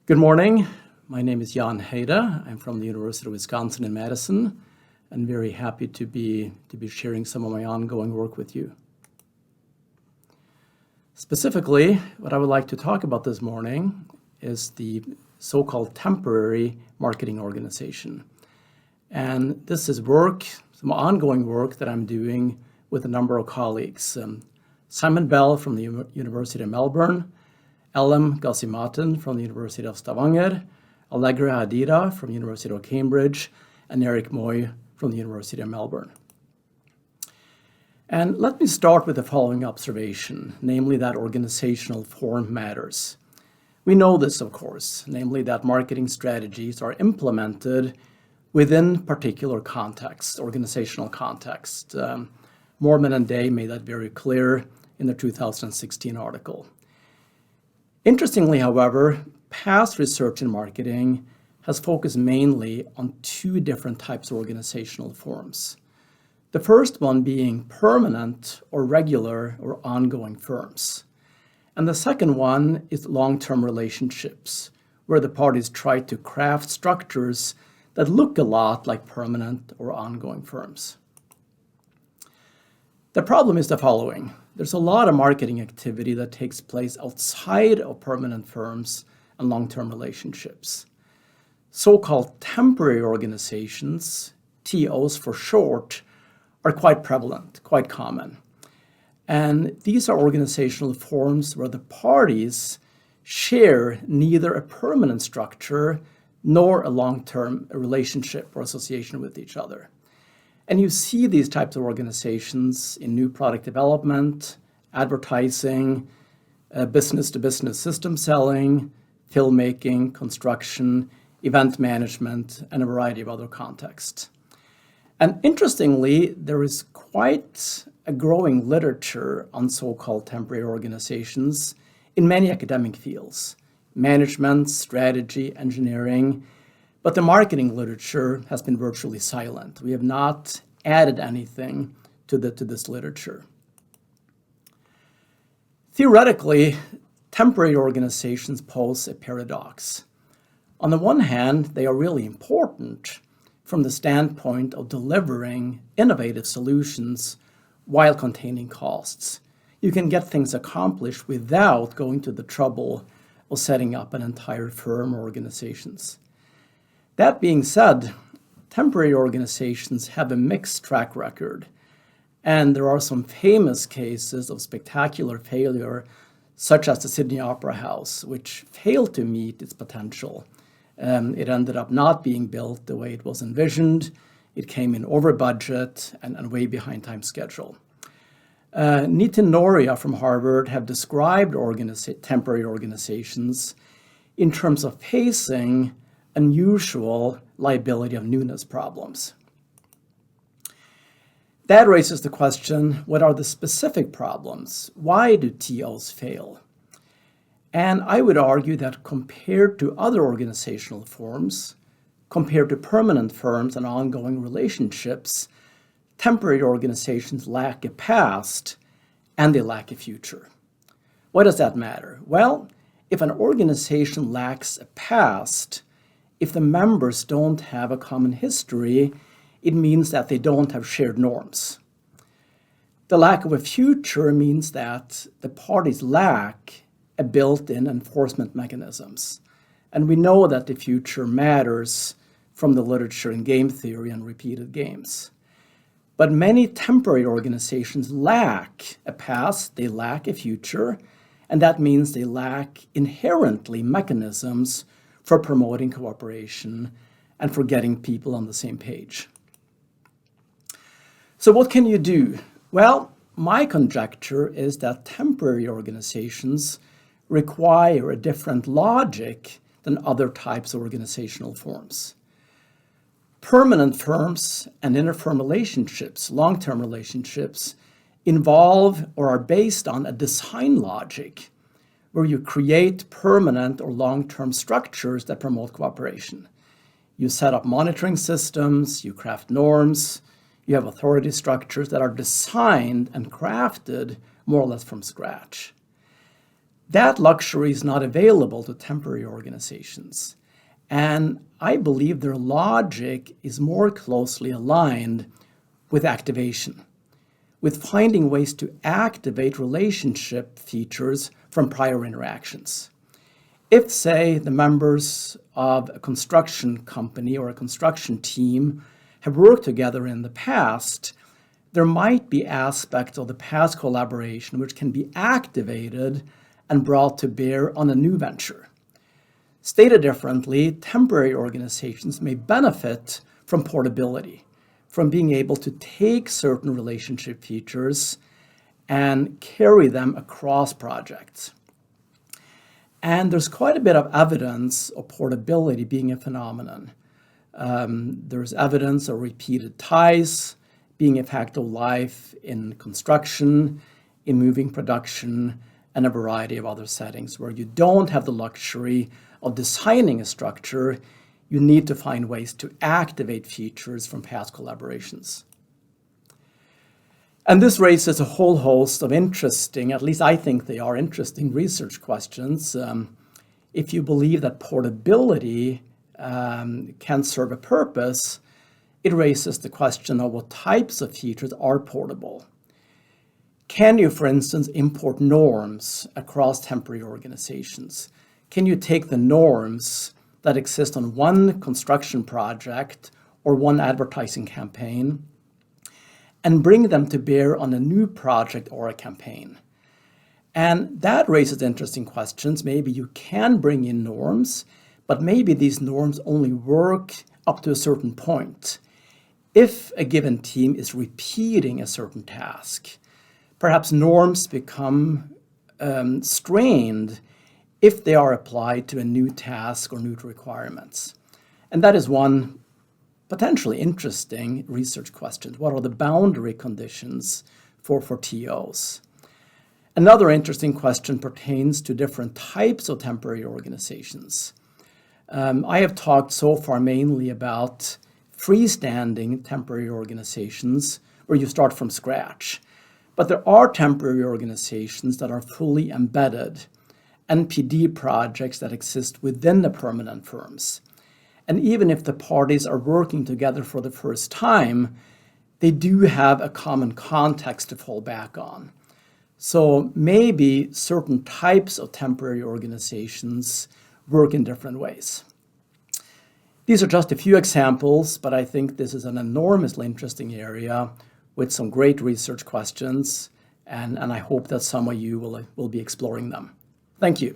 Good morning. My name is Heide. I'm from the University of Wisconsin in Madison, and very happy to be sharing some of my ongoing work with you. Specifically, what I would like to talk about this morning is the so-called temporary marketing organization. And this is work, some ongoing work that I'm doing with a number of colleagues. Simon Bell from the University of Melbourne, Ellen Gassimaten from the University of Stavanger, Allegra Hadida from the University of Cambridge, and Eric Moy from the University of Melbourne. And let me start with the following observation, namely that organizational form matters. We know this, of course, namely that marketing strategies are implemented within particular contexts, organizational context. Mormon and Day made that very clear in the 2016 article. Interestingly, however, past research in marketing has focused mainly on two different types of organizational forms. The first one being permanent or regular or ongoing firms. And the second one is long-term relationships, where the parties try to craft structures that look a lot like permanent or ongoing firms. The problem is the following. There's a lot of marketing activity that takes place outside of permanent firms and long-term relationships. So-called temporary organizations, TOs for short, are quite prevalent, quite common. And these are organizational forms where the parties share neither a permanent structure nor a long-term relationship or association with each other. And you see these types of organizations in new product development, advertising, business-to-business system selling, filmmaking, construction, event management, and a variety of other contexts. And interestingly, there is quite a growing literature on so-called temporary organizations in many academic fields, management, strategy, engineering, but the marketing literature has been virtually silent. We have not added anything to this literature. Theoretically, temporary organizations pose a paradox. On the one hand, they are really important from the standpoint of delivering innovative solutions while containing costs. You can get things accomplished without going to the trouble of setting up an entire firm or organizations. That being said, temporary organizations have a mixed track record, and there are some famous cases of spectacular failure, such as the Sydney Opera House, which failed to meet its potential. It ended up not being built the way it was envisioned. It came in over budget and way behind time schedule. Nitin Noria from Harvard have described temporary organizations in terms of facing unusual liability of newness problems. That raises the question, what are the specific problems? Why do TOs fail? And I would argue that compared to other organizational forms, compared to permanent firms and ongoing relationships, temporary organizations lack a past and they lack a future. Why does that matter? Well, if an organization lacks a past, if the members don't have a common history, it means that they don't have shared norms. The lack of a future means that the parties lack a built-in enforcement mechanisms. And we know that the future matters from the literature in game theory and repeated games. But many temporary organizations lack a past, they lack a future, and that means they lack inherently mechanisms for promoting cooperation and for getting people on the same page. So what can you do? Well, my conjecture is that temporary organizations require a different logic than other types of organizational forms. Permanent firms and inter-firm relationships, long-term relationships, involve or are based on a design logic where you create permanent or long-term structures that promote cooperation. You set up monitoring systems, you craft norms, you have authority structures that are designed and crafted more or less from scratch. That luxury is not available to temporary organizations. And I believe their logic is more closely aligned with activation, with finding ways to activate relationship features from prior interactions. If, say, the members of a construction company or a construction team have worked together in the past, there might be aspects of the past collaboration which can be activated and brought to bear on a new venture. Stated differently, temporary organizations may benefit from portability, from being able to take certain relationship features and carry them across projects. And there's quite a bit of evidence of portability being a phenomenon. There's evidence of repeated ties being a fact of life in construction, in moving production, and a variety of other settings where you don't have the luxury of designing a structure. You need to find ways to activate features from past collaborations. And this raises a whole host of interesting, at least I think they are interesting, research questions. If you believe that portability can serve a purpose, it raises the question of what types of features are portable. Can you, for instance, import norms across temporary organizations? Can you take the norms that exist on one construction project or one advertising campaign and bring them to bear on a new project or a campaign? And that raises interesting questions. Maybe you can bring in norms, but maybe these norms only work up to a certain point. If a given team is repeating a certain task, perhaps norms become strained if they are applied to a new task or new requirements. And that is one potentially interesting research question. What are the boundary conditions for TOs? Another interesting question pertains to different types of temporary organizations. I have talked so far mainly about freestanding temporary organizations where you start from scratch. But there are temporary organizations that are fully embedded, NPD projects that exist within the permanent firms. And even if the parties are working together for the first time, they do have a common context to fall back on. So maybe certain types of temporary organizations work in different ways. These are just a few examples, but I think this is an enormously interesting area with some great research questions, and I hope that some of you will be exploring them. Thank you.